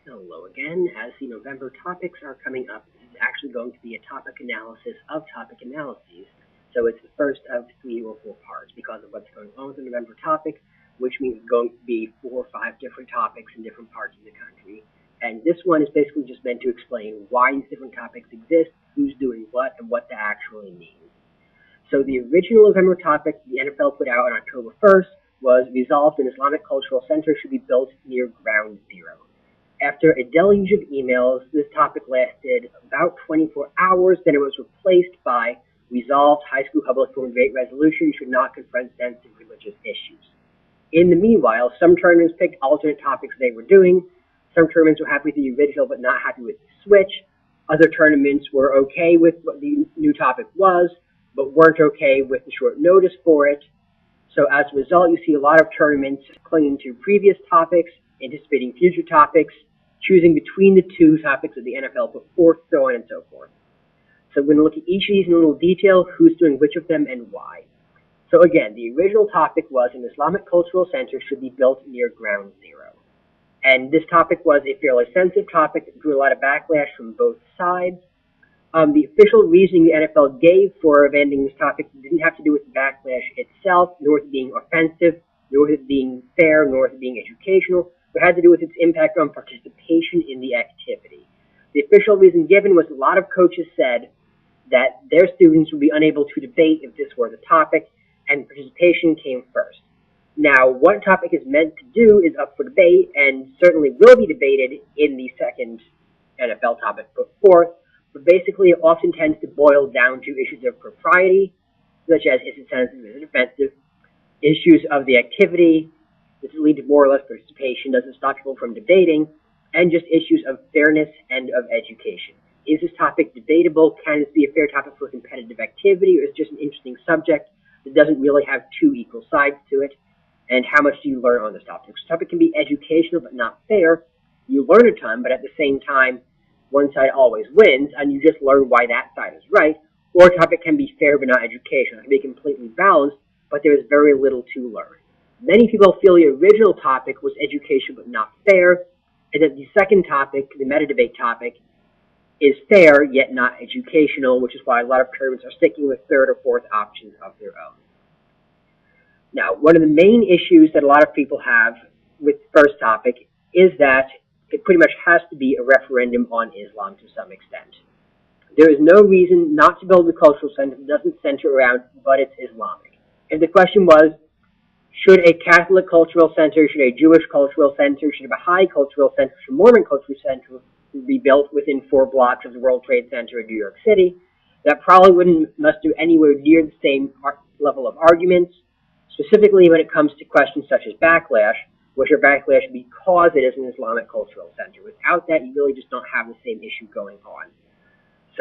Hello again. As the November topics are coming up, this is actually going to be a topic analysis of topic analyses. So it's the first of 3 or 4 parts because of what's going on with the November topic, which means it's going to be 4 or 5 different topics in different parts of the country. And this one is basically just meant to explain why these different topics exist, who's doing what, and what that actually means. So the original November topic the NFL put out on October 1st was resolved an Islamic Cultural Center should be built near ground zero. After a deluge of emails, this topic lasted about 24 hours, then it was replaced by resolved high school public forum debate resolution should not confront sensitive religious issues. In the meanwhile, some tournaments picked alternate topics they were doing. Some tournaments were happy with the original but not happy with the switch. Other tournaments were okay with what the new topic was, but weren't okay with the short notice for it. So as a result, you see a lot of tournaments clinging to previous topics, anticipating future topics, choosing between the 2 topics of the NFL put forth, so on and so forth. So we're going to look at each of these in a little detail, who's doing which of them and why. So again, the original topic was an Islamic Cultural Center should be built near ground zero. And this topic was a fairly sensitive topic that drew a lot of backlash from both sides. The official reasoning the NFL gave for abandoning this topic didn't have to do with the backlash itself, nor with it being offensive, nor with it being fair, nor with it being educational, but had to do with its impact on participation in the activity. The official reason given was a lot of coaches said that their students would be unable to debate if this were the topic, and participation came first. Now, what topic is meant to do is up for debate, and certainly will be debated in the second NFL topic put forth, but basically it often tends to boil down to issues of propriety, such as is it sensitive, is it offensive, issues of the activity, does it lead to more or less participation, does it stop people from debating, and just issues of fairness and of education. Is this topic debatable? Can this be a fair topic for competitive activity, or is it just an interesting subject that doesn't really have 2 equal sides to it? And how much do you learn on this topic? So the topic can be educational but not fair. You learn a ton, but at the same time, one side always wins, and you just learn why that side is right. Or a topic can be fair but not educational. It can be completely balanced, but there is very little to learn. Many people feel the original topic was education but not fair, and that the second topic, the meta-debate topic, is fair yet not educational, which is why a lot of tournaments are sticking with 3rd or 4th options of their own. Now, one of the main issues that a lot of people have with the first topic is that it pretty much has to be a referendum on Islam to some extent. There is no reason not to build a cultural center that doesn't center around, but it's Islamic. If the question was, should a Catholic cultural center, should a Jewish cultural center, should a Baha'i cultural center, should a Mormon cultural center be built within 4 blocks of the World Trade Center in New York City, that probably wouldn't muster anywhere near the same level of arguments, specifically when it comes to questions such as backlash, which are backlash because it is an Islamic cultural center. Without that, you really just don't have the same issue going on.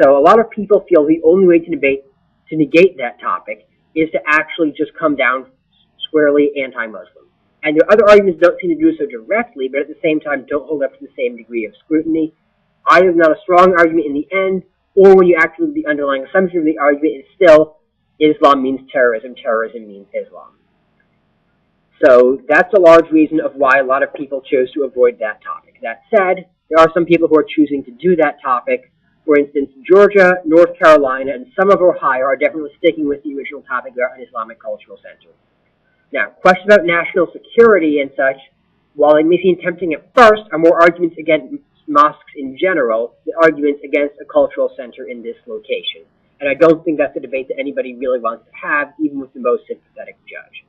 So a lot of people feel the only way to negate that topic is to actually just come down squarely anti-Muslim. And your other arguments don't seem to do so directly, but at the same time don't hold up to the same degree of scrutiny. Either not a strong argument in the end, or when you actually look at the underlying assumption of the argument, it's still Islam means terrorism, terrorism means Islam. So that's a large reason of why a lot of people chose to avoid that topic. That said, there are some people who are choosing to do that topic. For instance, Georgia, North Carolina, and some of Ohio are definitely sticking with the original topic about an Islamic cultural center. Now, questions about national security and such, while they may seem tempting at first, are more arguments against mosques in general than arguments against a cultural center in this location. And I don't think that's a debate that anybody really wants to have, even with the most sympathetic judge.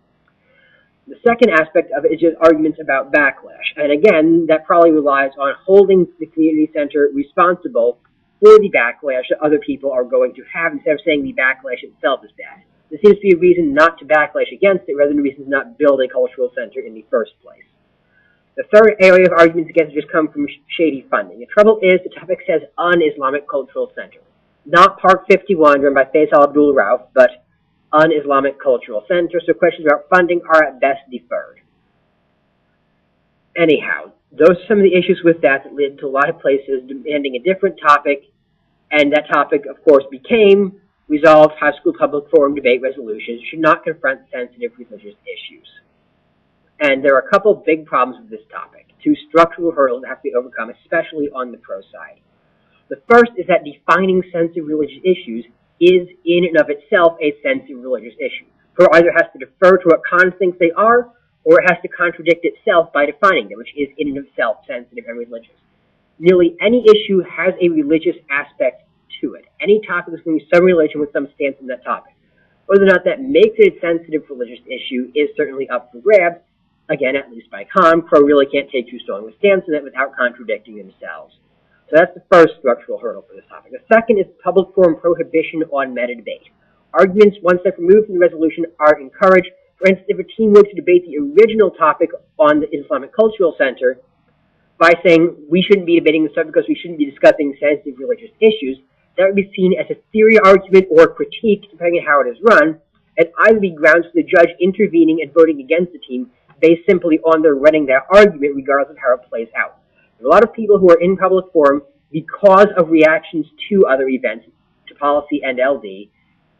The second aspect of it is just arguments about backlash. And again, that probably relies on holding the community center responsible for the backlash that other people are going to have, instead of saying the backlash itself is bad. There seems to be a reason not to backlash against it, rather than a reason to not build a cultural center in the first place. The third area of arguments against it just come from shady funding. The trouble is, the topic says un-Islamic cultural center. Not Park 51, run by Faisal Abdul Rauf, but un-Islamic cultural center, so questions about funding are at best deferred. Anyhow, those are some of the issues with that led to a lot of places demanding a different topic, and that topic, of course, became resolved high school public forum debate resolutions should not confront sensitive religious issues. And there are a couple big problems with this topic. two structural hurdles that have to be overcome, especially on the pro side. The first is that defining sensitive religious issues is in and of itself a sensitive religious issue. Pro either has to defer to what Kant thinks they are, or it has to contradict itself by defining them, which is in and of itself sensitive and religious. Nearly any issue has a religious aspect to it. Any topic is going to be some religion with some stance on that topic. Whether or not that makes it a sensitive religious issue is certainly up for grabs. Again, at least by Kant, pro really can't take too strong a stance on it without contradicting themselves. So that's the first structural hurdle for this topic. The second is public forum prohibition on meta-debate. Arguments, one step removed from the resolution, are encouraged. For instance, if a team were to debate the original topic on the Islamic Cultural Center by saying we shouldn't be debating the subject because we shouldn't be discussing sensitive religious issues, that would be seen as a theory argument or critique, depending on how it is run, and either be grounds for the judge intervening and voting against the team based simply on their running that argument, regardless of how it plays out. There are a lot of people who are in public forum because of reactions to other events, to policy and LD,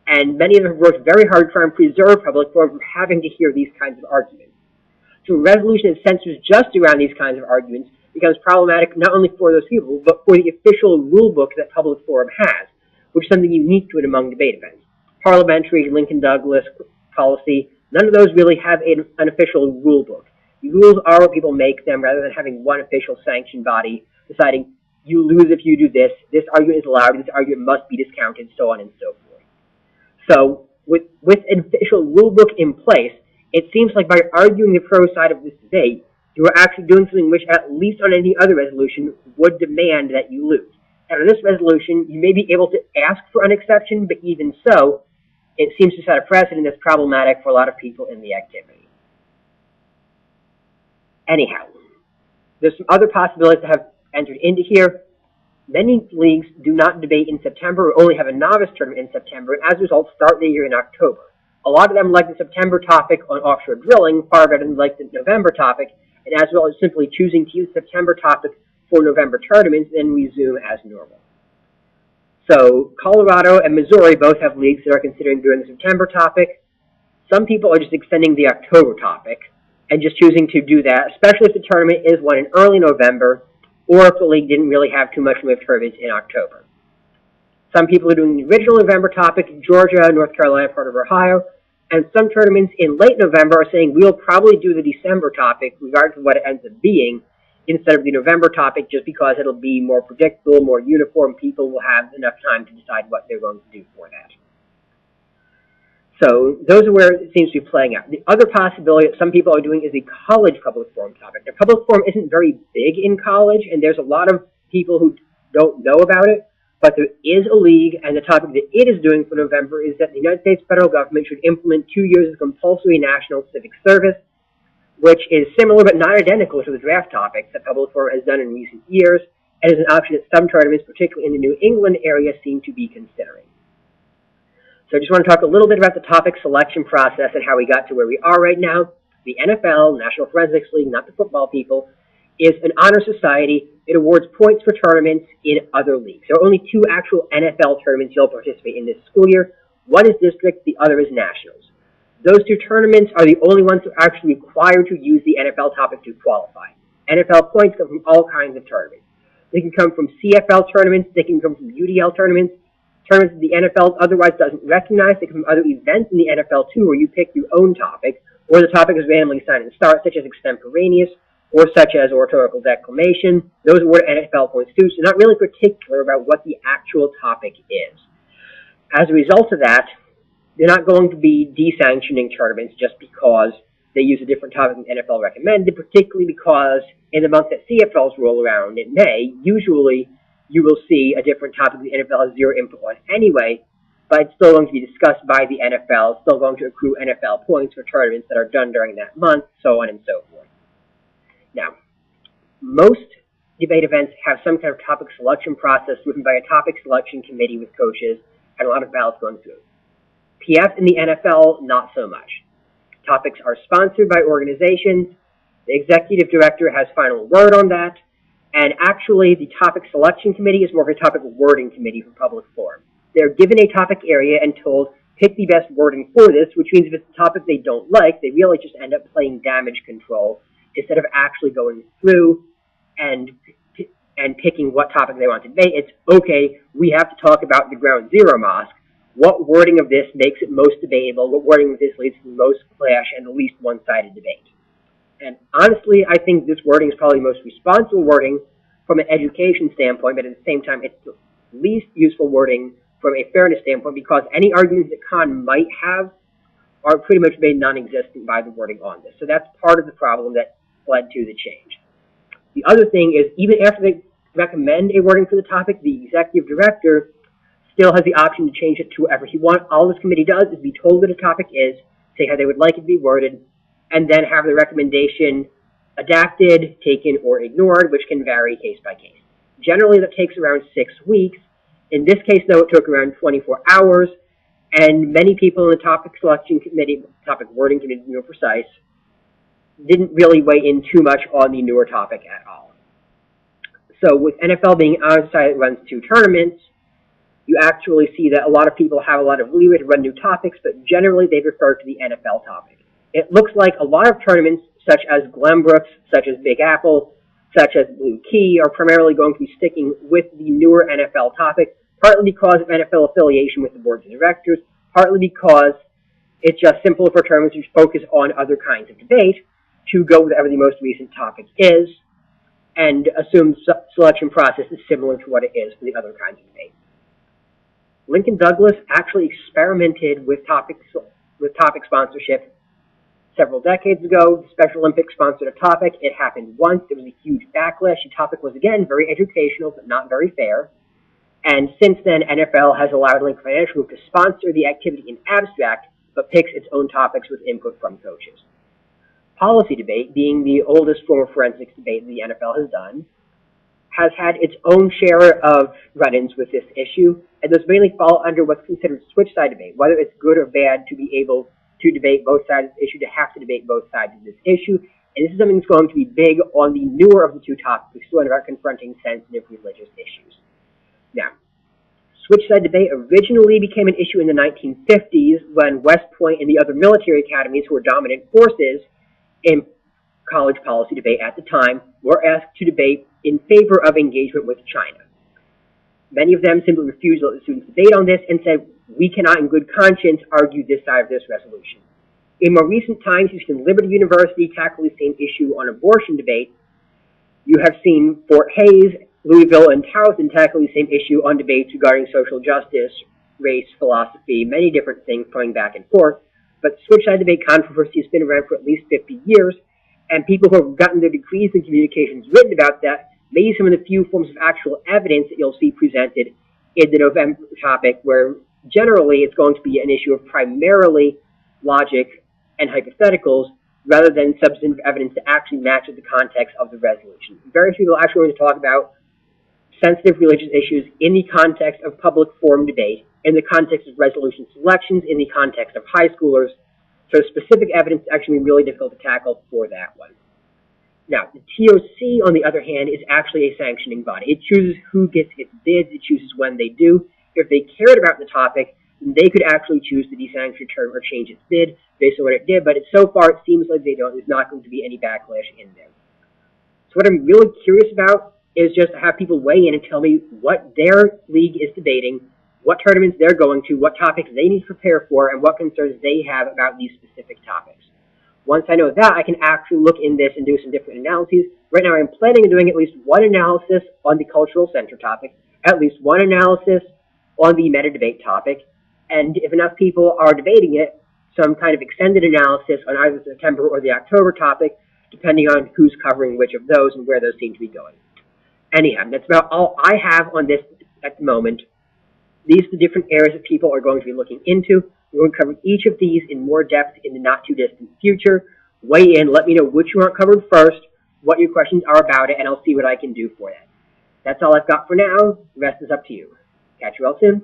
and many of them have worked very hard to try and preserve public forum from having to hear these kinds of arguments. So a resolution that censors just around these kinds of arguments becomes problematic not only for those people, but for the official rule book that public forum has, which is something unique to it among debate events. Parliamentary, Lincoln-Douglas policy, none of those really have an official rule book. The rules are what people make them rather than having one official sanctioned body deciding you lose if you do this, this argument is allowed, this argument must be discounted, so on and so forth. So with an official rule book in place, it seems like by arguing the pro side of this debate, you are actually doing something which, at least on any other resolution, would demand that you lose. And on this resolution, you may be able to ask for an exception, but even so, it seems to set a precedent that's problematic for a lot of people in the activity. Anyhow, there's some other possibilities that have entered into here. Many leagues do not debate in September or only have a novice tournament in September, and as a result, start the year in October. A lot of them like the September topic on offshore drilling far better than like the November topic, and as well as simply choosing to use the September topic for November tournaments, then resume as normal. So Colorado and Missouri both have leagues that are considering doing the September topic. Some people are just extending the October topic and just choosing to do that, especially if the tournament is one in early November or if the league didn't really have too much of tournaments in October. Some people are doing the original November topic in Georgia, North Carolina, part of Ohio, and some tournaments in late November are saying we'll probably do the December topic, regardless of what it ends up being, instead of the November topic, just because it'll be more predictable, more uniform. People will have enough time to decide what they're going to do for that. So those are where it seems to be playing out. The other possibility that some people are doing is a college public forum topic. The public forum isn't very big in college, and there's a lot of people who don't know about it, but there is a league, and the topic that it is doing for November is that the United States federal government should implement 2 years of compulsory national civic service, which is similar but not identical to the draft topics that public forum has done in recent years, and is an option that some tournaments, particularly in the New England area, seem to be considering. So I just want to talk a little bit about the topic selection process and how we got to where we are right now. The NFL, National Forensics League, not the football people, is an honor society. It awards points for tournaments in other leagues. There are only 2 actual NFL tournaments you'll participate in this school year. One is district, the other is nationals. Those 2 tournaments are the only ones that are actually required to use the NFL topic to qualify. NFL points come from all kinds of tournaments. They can come from CFL tournaments, they can come from UDL tournaments, tournaments that the NFL otherwise doesn't recognize. They come from other events in the NFL too, where you pick your own topic, or the topic is randomly assigned at the start, such as extemporaneous, or such as oratorical declamation. Those award NFL points too, so not really particular about what the actual topic is. As a result of that, they're not going to be desanctioning tournaments just because they use a different topic than the NFL recommended, particularly because in the month that CFLs roll around in May, usually you will see a different topic the NFL has zero input on anyway, but it's still going to be discussed by the NFL, still going to accrue NFL points for tournaments that are done during that month, so on and so forth. Now, most debate events have some kind of topic selection process driven by a topic selection committee with coaches and a lot of ballots going through. PF in the NFL, not so much. Topics are sponsored by organizations. The executive director has final word on that. And actually, the topic selection committee is more of a topic wording committee for public forum. They're given a topic area and told, pick the best wording for this, which means if it's a topic they don't like, they really just end up playing damage control instead of actually going through and picking what topic they want to debate. It's, okay, we have to talk about the Ground Zero Mosque. What wording of this makes it most debatable? What wording of this leads to the most clash and the least one-sided debate? And honestly, I think this wording is probably the most responsible wording from an education standpoint, but at the same time, it's the least useful wording from a fairness standpoint, because any arguments that Khan might have are pretty much made non-existent by the wording on this. So that's part of the problem that led to the change. The other thing is, even after they recommend a wording for the topic, the executive director still has the option to change it to whatever he wants. All this committee does is be told what a topic is, say how they would like it to be worded, and then have the recommendation adapted, taken, or ignored, which can vary case by case. Generally, that takes around 6 weeks. In this case, though, it took around 24 hours, and many people in the topic selection committee, topic wording committee, to be more precise, didn't really weigh in too much on the newer topic at all. So with NFL being outside, it runs 2 tournaments, you actually see that a lot of people have a lot of leeway to run new topics, but generally they refer to the NFL topic. It looks like a lot of tournaments, such as Glenbrook's, such as Big Apple, such as Blue Key, are primarily going to be sticking with the newer NFL topic, partly because of NFL affiliation with the boards of directors, partly because it's just simpler for tournaments to focus on other kinds of debate, to go with whatever the most recent topic is, and assume selection process is similar to what it is for the other kinds of debate. Lincoln Douglas actually experimented with topic sponsorship several decades ago. The Special Olympics sponsored a topic. It happened once. There was a huge backlash. The topic was, again, very educational, but not very fair. And since then, NFL has allowed Lincoln Financial Group to sponsor the activity in abstract, but picks its own topics with input from coaches. Policy debate, being the oldest form of forensics debate the NFL has done, has had its own share of run-ins with this issue, and those mainly fall under what's considered switch-side debate, whether it's good or bad to be able to debate both sides of the issue, to have to debate both sides of this issue. And this is something that's going to be big on the newer of the 2 topics, the one about confronting sensitive religious issues. Now, switch-side debate originally became an issue in the 1950s when West Point and the other military academies, who were dominant forces in college policy debate at the time, were asked to debate in favor of engagement with China. Many of them simply refused to let the students debate on this and said, we cannot in good conscience argue this side of this resolution. In more recent times, you've seen Liberty University tackle the same issue on abortion debate. You have seen Fort Hays, Louisville, and Towson tackle the same issue on debates regarding social justice, race, philosophy, many different things going back and forth. But switch-side debate controversy has been around for at least 50 years, and people who have gotten their degrees in communications written about that may use some of the few forms of actual evidence that you'll see presented in the November topic, where generally it's going to be an issue of primarily logic and hypotheticals rather than substantive evidence that actually matches the context of the resolution. Very few people are actually going to talk about sensitive religious issues in the context of public forum debate, in the context of resolution selections, in the context of high schoolers. So specific evidence is actually really difficult to tackle for that one. Now, the TOC, on the other hand, is actually a sanctioning body. It chooses who gets its bids. It chooses when they do. If they cared about the topic, then they could actually choose to desanction a term or change its bid based on what it did. But so far, it seems like they don't. There's not going to be any backlash in there. So what I'm really curious about is just to have people weigh in and tell me what their league is debating, what tournaments they're going to, what topics they need to prepare for, and what concerns they have about these specific topics. Once I know that, I can actually look in this and do some different analyses. Right now, I'm planning on doing at least one analysis on the cultural center topic, at least one analysis on the meta debate topic, and if enough people are debating it, some kind of extended analysis on either the September or the October topic, depending on who's covering which of those and where those seem to be going. Anyhow, that's about all I have on this at the moment. These are the different areas that people are going to be looking into. We're going to cover each of these in more depth in the not-too-distant future. Weigh in, let me know which you want covered first, what your questions are about it, and I'll see what I can do for that. That's all I've got for now. The rest is up to you. Catch you all soon.